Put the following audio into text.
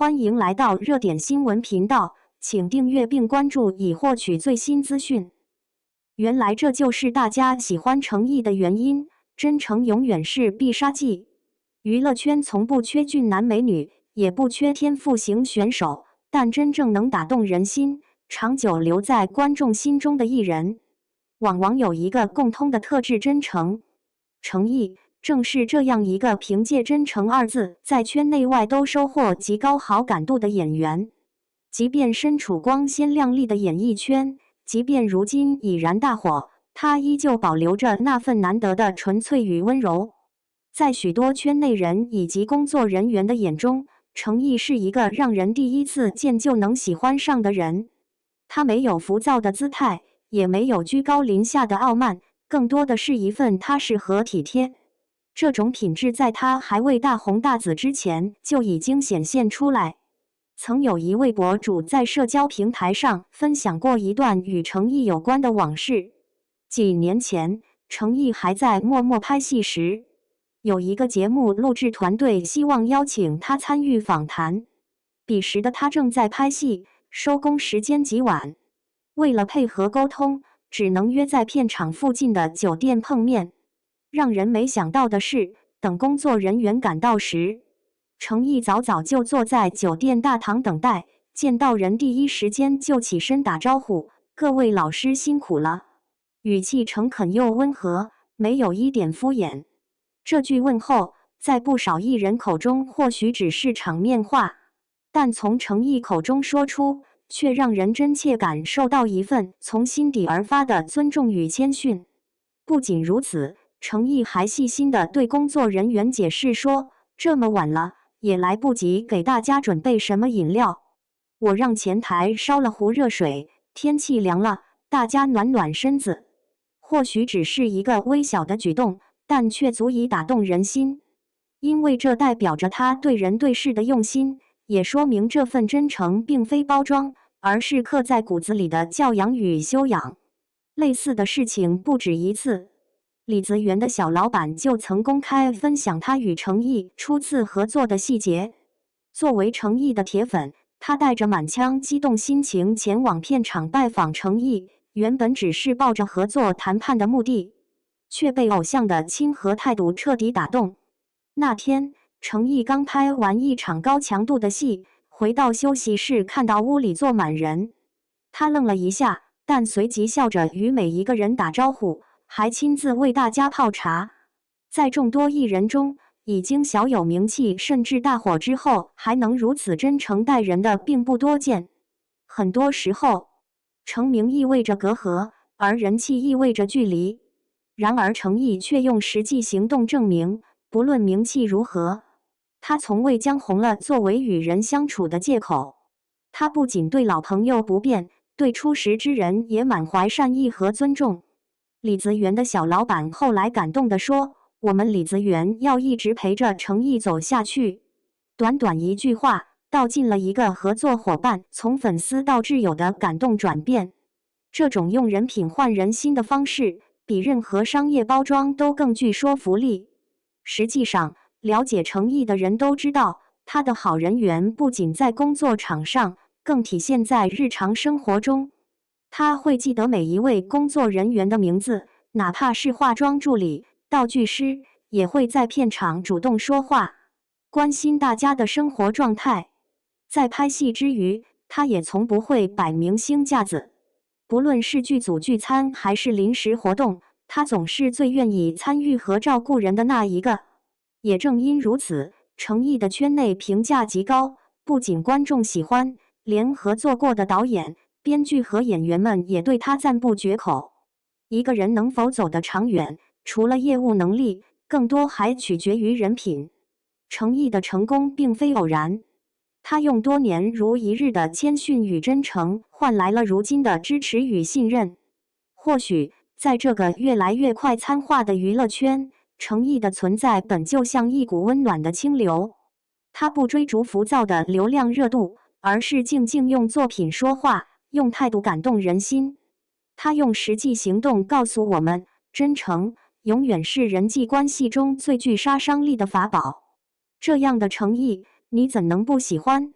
欢迎来到热点新闻频道，请订阅并关注以获取最新资讯。原来这就是大家喜欢程毅的原因，真诚永远是必杀技。娱乐圈从不缺俊男美女，也不缺天赋型选手，但真正能打动人心、长久留在观众心中的艺人，往往有一个共通的特质：真诚。程毅正是这样一个凭借真诚二字在圈内外都收获极高好感度的演员。即便身处光鲜亮丽的演艺圈，即便如今已然大火，他依旧保留着那份难得的纯粹与温柔。在许多圈内人以及工作人员的眼中，程毅是一个让人第一次见就能喜欢上的人。他没有浮躁的姿态，也没有居高临下的傲慢，更多的是一份踏实和体贴。这种品质在他还未大红大紫之前就已经显现出来。曾有一位博主在社交平台上分享过一段与程毅有关的往事。几年前，程毅还在默默拍戏时，有一个节目录制团队希望邀请他参与访谈。彼时的他正在拍戏，收工时间极晚，为了配合沟通，只能约在片场附近的酒店碰面。让人没想到的是，等工作人员赶到时，程毅早就坐在酒店大堂等待，见到人第一时间就起身打招呼：“各位老师辛苦了。”语气诚恳又温和，没有一点敷衍。这句问候在不少艺人口中或许只是场面话，但从程毅口中说出，却让人真切感受到一份从心底而发的尊重与谦逊。不仅如此，程毅还细心地对工作人员解释说：“这么晚了，也来不及给大家准备什么饮料，我让前台烧了壶热水，天气凉了，大家暖暖身子。”或许只是一个微小的举动，但却足以打动人心，因为这代表着他对人对事的用心，也说明这份真诚并非包装，而是刻在骨子里的教养与修养。类似的事情不止一次。李子园的小老板就曾公开分享他与程毅初次合作的细节。作为程毅的铁粉，他带着满腔激动心情前往片场拜访程毅，原本只是抱着合作谈判的目的，却被偶像的亲和态度彻底打动。那天，程毅刚拍完一场高强度的戏，回到休息室看到屋里坐满人，他愣了一下，但随即笑着与每一个人打招呼，还亲自为大家泡茶。在众多艺人中，已经小有名气甚至大火之后，还能如此真诚待人的并不多见。很多时候，成名意味着隔阂，而人气意味着距离。然而程毅却用实际行动证明，不论名气如何，他从未将红了作为与人相处的借口。他不仅对老朋友不变，对初识之人也满怀善意和尊重。李子园的小老板后来感动地说：“我们李子园要一直陪着程毅走下去。”短短一句话，道尽了一个合作伙伴从粉丝到挚友的感动转变。这种用人品换人心的方式，比任何商业包装都更具说服力。实际上，了解程毅的人都知道，他的好人缘不仅在工作场上，更体现在日常生活中。他会记得每一位工作人员的名字，哪怕是化妆助理、道具师，也会在片场主动说话，关心大家的生活状态。在拍戏之余，他也从不会摆明星架子。不论是剧组聚餐还是临时活动，他总是最愿意参与和照顾人的那一个。也正因如此，程毅的圈内评价极高，不仅观众喜欢，连合作过的导演、编剧和演员们也对他赞不绝口。一个人能否走得长远，除了业务能力，更多还取决于人品。程毅的成功并非偶然，他用多年如一日的谦逊与真诚，换来了如今的支持与信任。或许，在这个越来越快餐化的娱乐圈，程毅的存在本就像一股温暖的清流。他不追逐浮躁的流量热度，而是静静用作品说话，用态度感动人心。他用实际行动告诉我们，真诚永远是人际关系中最具杀伤力的法宝。这样的诚意，你怎能不喜欢？